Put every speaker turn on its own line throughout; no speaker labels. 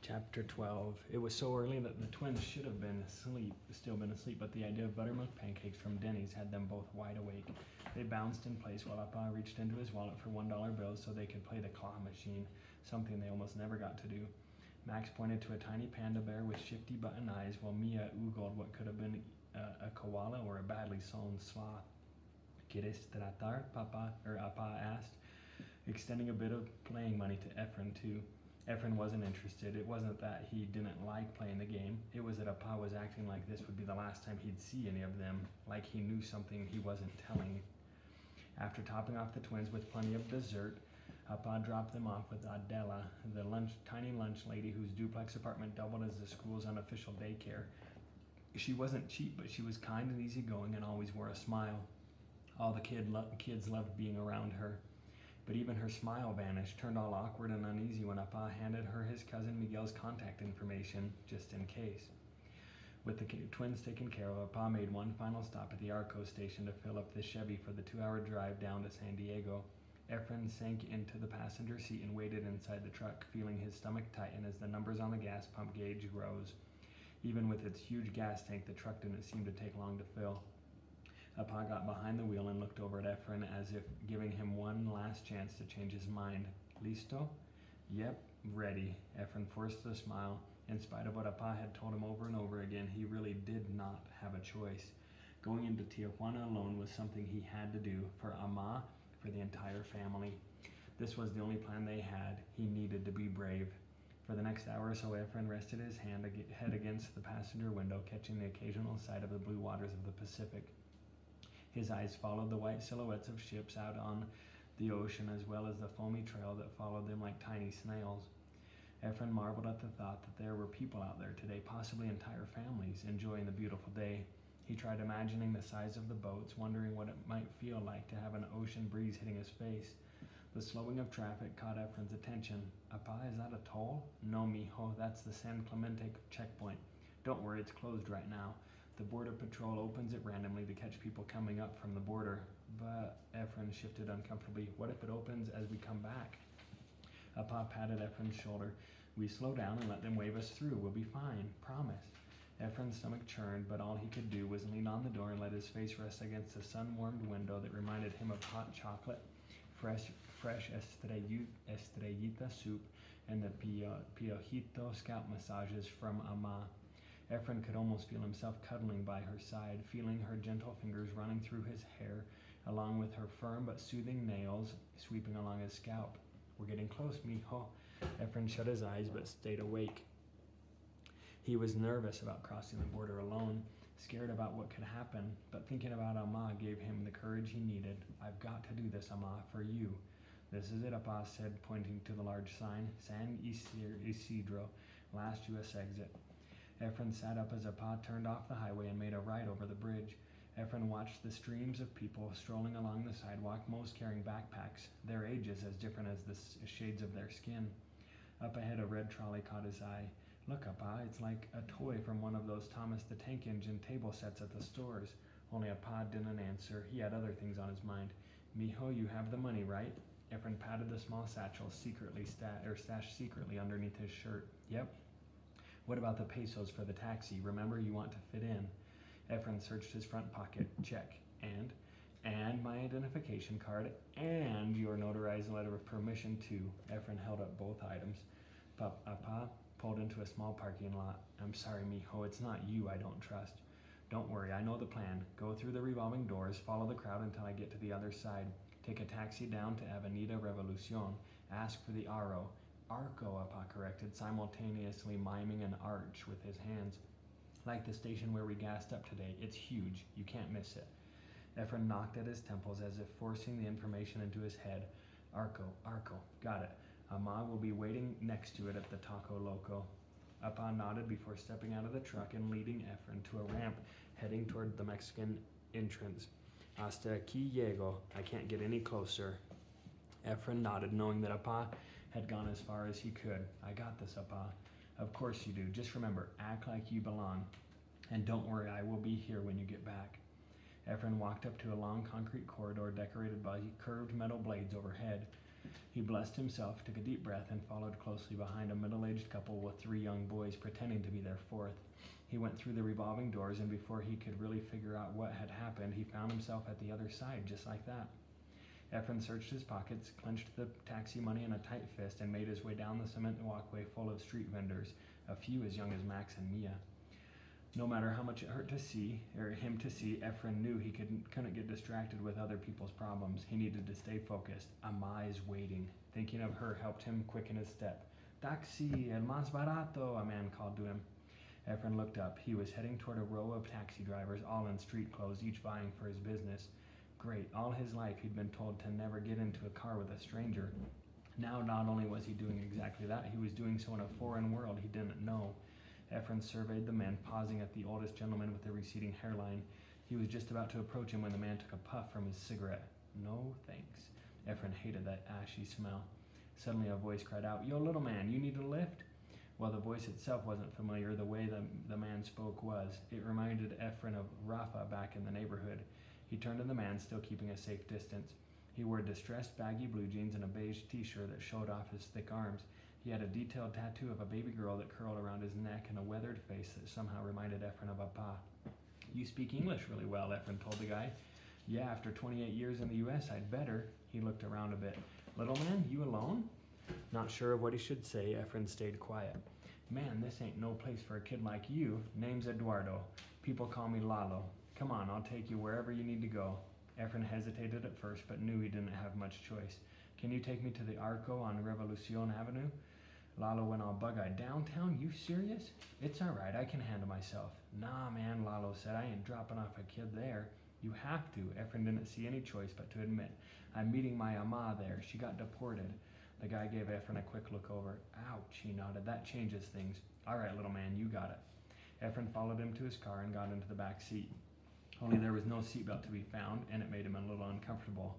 Chapter 12. It was so early that the twins should have still been asleep, but the idea of buttermilk pancakes from Denny's had them both wide awake. They bounced in place while Appa reached into his wallet for $1 bills so they could play the claw machine, something they almost never got to do. Max pointed to a tiny panda bear with shifty button eyes, while Mia oogled what could have been a koala or a badly sewn sloth. ¿Quieres tratar, Papa? Appa asked, extending a bit of playing money to Efren, too. Efren wasn't interested. It wasn't that he didn't like playing the game. It was that Appa was acting like this would be the last time he'd see any of them, like he knew something he wasn't telling. After topping off the twins with plenty of dessert, Appa dropped them off with Adela, the tiny lunch lady whose duplex apartment doubled as the school's unofficial daycare. She wasn't cheap, but she was kind and easygoing and always wore a smile. All the kids loved being around her. But even her smile vanished, turned all awkward and uneasy when Appa handed her his cousin Miguel's contact information, just in case. With the twins taken care of, Appa made one final stop at the Arco station to fill up the Chevy for the 2-hour drive down to San Diego. Efren sank into the passenger seat and waited inside the truck, feeling his stomach tighten as the numbers on the gas pump gauge rose. Even with its huge gas tank, the truck didn't seem to take long to fill. Appa got behind the wheel and looked over at Efren as if giving him one last chance to change his mind. Listo? Yep, ready. Efren forced a smile. In spite of what Appa had told him over and over again, he really did not have a choice. Going into Tijuana alone was something he had to do, for Ama, for the entire family. This was the only plan they had. He needed to be brave. For the next hour or so, Efren rested his head against the passenger window, catching the occasional sight of the blue waters of the Pacific. His eyes followed the white silhouettes of ships out on the ocean, as well as the foamy trail that followed them like tiny snails. Efren marveled at the thought that there were people out there today, possibly entire families, enjoying the beautiful day. He tried imagining the size of the boats, wondering what it might feel like to have an ocean breeze hitting his face. The slowing of traffic caught Efren's attention. Appa, is that a toll? No, mijo, that's the San Clemente checkpoint. Don't worry, it's closed right now. The Border Patrol opens it randomly to catch people coming up from the border. But Efren shifted uncomfortably. What if it opens as we come back? Appa patted Efren's shoulder. We slow down and let them wave us through. We'll be fine. Promise. Efren's stomach churned, but all he could do was lean on the door and let his face rest against the sun-warmed window that reminded him of hot chocolate, fresh estrellita soup, and the piojito scalp massages from Ama. Efren could almost feel himself cuddling by her side, feeling her gentle fingers running through his hair, along with her firm but soothing nails sweeping along his scalp. We're getting close, mijo. Efren shut his eyes but stayed awake. He was nervous about crossing the border alone, scared about what could happen, but thinking about Ama gave him the courage he needed. I've got to do this, Ama, for you. This is it, Appa said, pointing to the large sign, San Isidro, last U.S. exit. Efren sat up as Appa turned off the highway and made a right over the bridge. Efren watched the streams of people strolling along the sidewalk, most carrying backpacks, their ages as different as the shades of their skin. Up ahead, a red trolley caught his eye. Look, Appa, it's like a toy from one of those Thomas the Tank Engine table sets at the stores. Only Appa didn't answer. He had other things on his mind. Mijo, you have the money, right? Efren patted the small satchel stashed secretly underneath his shirt. Yep. What about the pesos for the taxi? Remember, you want to fit in. Efren searched his front pocket. Check. And my identification card, and your notarized letter of permission too. Efren held up both items. Appa pulled into a small parking lot. I'm sorry, mijo, it's not you I don't trust. Don't worry, I know the plan. Go through the revolving doors, follow the crowd until I get to the other side. Take a taxi down to Avenida Revolucion. Ask for the Arco. Arco, Appa corrected, simultaneously miming an arch with his hands. Like the station where we gassed up today. It's huge. You can't miss it. Efren knocked at his temples as if forcing the information into his head. Arco. Got it. Ama will be waiting next to it at the Taco Loco. Appa nodded before stepping out of the truck and leading Efren to a ramp heading toward the Mexican entrance. Hasta aquí llego. I can't get any closer. Efren nodded, knowing that Appa had gone as far as he could. I got this, Appa. Of course you do. Just remember, act like you belong. And don't worry, I will be here when you get back. Efren walked up to a long concrete corridor decorated by curved metal blades overhead. He blessed himself, took a deep breath, and followed closely behind a middle-aged couple with 3 young boys pretending to be their fourth. He went through the revolving doors, and before he could really figure out what had happened, he found himself at the other side, just like that. Efren searched his pockets, clenched the taxi money in a tight fist, and made his way down the cement walkway full of street vendors, a few as young as Max and Mia. No matter how much it hurt to see, Efren knew he couldn't get distracted with other people's problems. He needed to stay focused. Ama is waiting. Thinking of her helped him quicken his step. Taxi, el más barato, a man called to him. Efren looked up. He was heading toward a row of taxi drivers, all in street clothes, each vying for his business. Great. All his life he'd been told to never get into a car with a stranger. Now not only was he doing exactly that, he was doing so in a foreign world he didn't know. Efren surveyed the men, pausing at the oldest gentleman with the receding hairline. He was just about to approach him when the man took a puff from his cigarette. No thanks. Efren hated that ashy smell. Suddenly a voice cried out, "Yo, little man, you need a lift?" While the voice itself wasn't familiar, the way the man spoke was. It reminded Efren of Rafa back in the neighborhood. He turned to the man, still keeping a safe distance. He wore distressed baggy blue jeans and a beige t-shirt that showed off his thick arms. He had a detailed tattoo of a baby girl that curled around his neck and a weathered face that somehow reminded Efren of Apa. "You speak English really well," Efren told the guy. "Yeah, after 28 years in the U.S., I'd better." He looked around a bit. "Little man, you alone?" Not sure of what he should say, Efren stayed quiet. "Man, this ain't no place for a kid like you. Name's Eduardo. People call me Lalo. Come on, I'll take you wherever you need to go." Efren hesitated at first, but knew he didn't have much choice. "Can you take me to the Arco on Revolucion Avenue?" Lalo went all bug-eyed. "Downtown? You serious?" "It's all right, I can handle myself." "Nah, man," Lalo said, "I ain't dropping off a kid there." "You have to." Efren didn't see any choice but to admit. "I'm meeting my ama there. She got deported." The guy gave Efren a quick look over. "Ouch," he nodded. "That changes things." "All right, little man, you got it." Efren followed him to his car and got into the back seat. Only there was no seatbelt to be found, and it made him a little uncomfortable.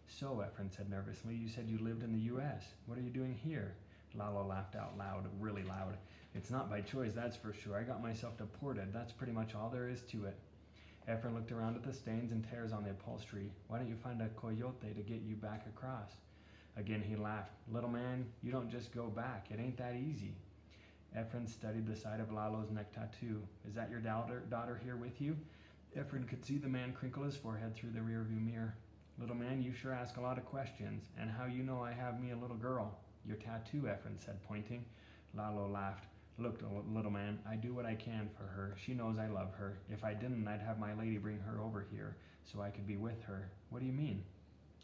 "So," Efren said nervously, "you said you lived in the U.S. What are you doing here?" Lalo laughed out loud, really loud. "It's not by choice, that's for sure. I got myself deported. That's pretty much all there is to it." Efren looked around at the stains and tears on the upholstery. "Why don't you find a coyote to get you back across?" Again he laughed. "Little man, you don't just go back. It ain't that easy." Efren studied the side of Lalo's neck tattoo. "Is that your daughter here with you?" Efren could see the man crinkle his forehead through the rearview mirror. "Little man, you sure ask a lot of questions. And how you know I have me a little girl?" "Your tattoo," Efren said, pointing. Lalo laughed. "Look, little man, I do what I can for her. She knows I love her. If I didn't, I'd have my lady bring her over here so I could be with her." "What do you mean?"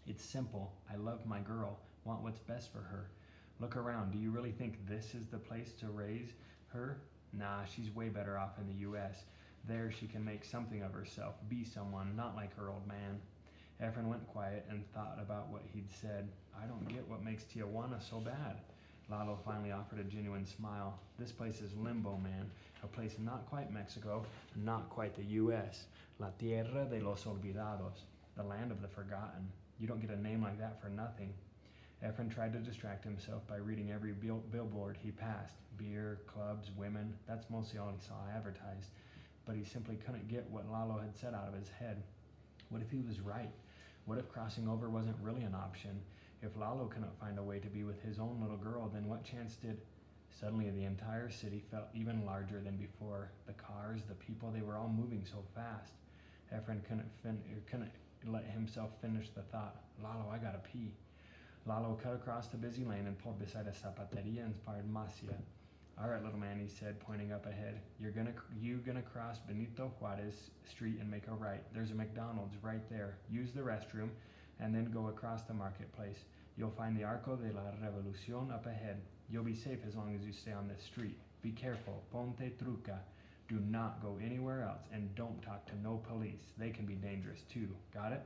"It's simple. I love my girl, want what's best for her. Look around. Do you really think this is the place to raise her? Nah, she's way better off in the U.S. There she can make something of herself, be someone, not like her old man." Efren went quiet and thought about what he'd said. "I don't get what makes Tijuana so bad." Lalo finally offered a genuine smile. "This place is limbo, man. A place not quite Mexico, not quite the U.S. La tierra de los olvidados. The land of the forgotten. You don't get a name like that for nothing." Efren tried to distract himself by reading every billboard he passed. Beer, clubs, women, that's mostly all he saw advertised. But he simply couldn't get what Lalo had said out of his head. What if he was right? What if crossing over wasn't really an option? If Lalo couldn't find a way to be with his own little girl, then what chance did... Suddenly the entire city felt even larger than before. The cars, the people, they were all moving so fast. Efren couldn't let himself finish the thought. "Lalo, I gotta pee." Lalo cut across the busy lane and pulled beside a zapateria in Farmacia. "All right, little man," he said, pointing up ahead. You gonna cross Benito Juarez Street and make a right. There's a McDonald's right there. Use the restroom and then go across the marketplace. You'll find the Arco de la Revolucion up ahead. You'll be safe as long as you stay on this street. Be careful. Ponte truca. Do not go anywhere else, and don't talk to no police. They can be dangerous too. Got it?"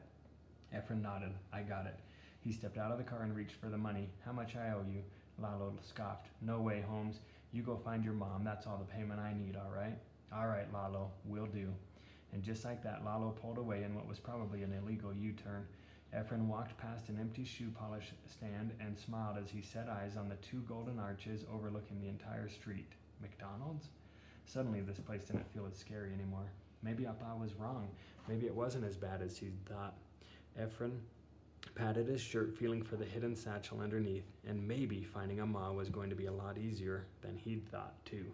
Efren nodded. "I got it." He stepped out of the car and reached for the money. "How much I owe you?" Lalo scoffed. "No way, Holmes. You go find your mom. That's all the payment I need, all right?" "All right, Lalo. Will do." And just like that, Lalo pulled away in what was probably an illegal U-turn. Efren walked past an empty shoe polish stand and smiled as he set eyes on the 2 golden arches overlooking the entire street. McDonald's? Suddenly, this place didn't feel as scary anymore. Maybe Apa was wrong. Maybe it wasn't as bad as he'd thought. Efren patted his shirt, feeling for the hidden satchel underneath, and maybe finding a Ma was going to be a lot easier than he'd thought, too.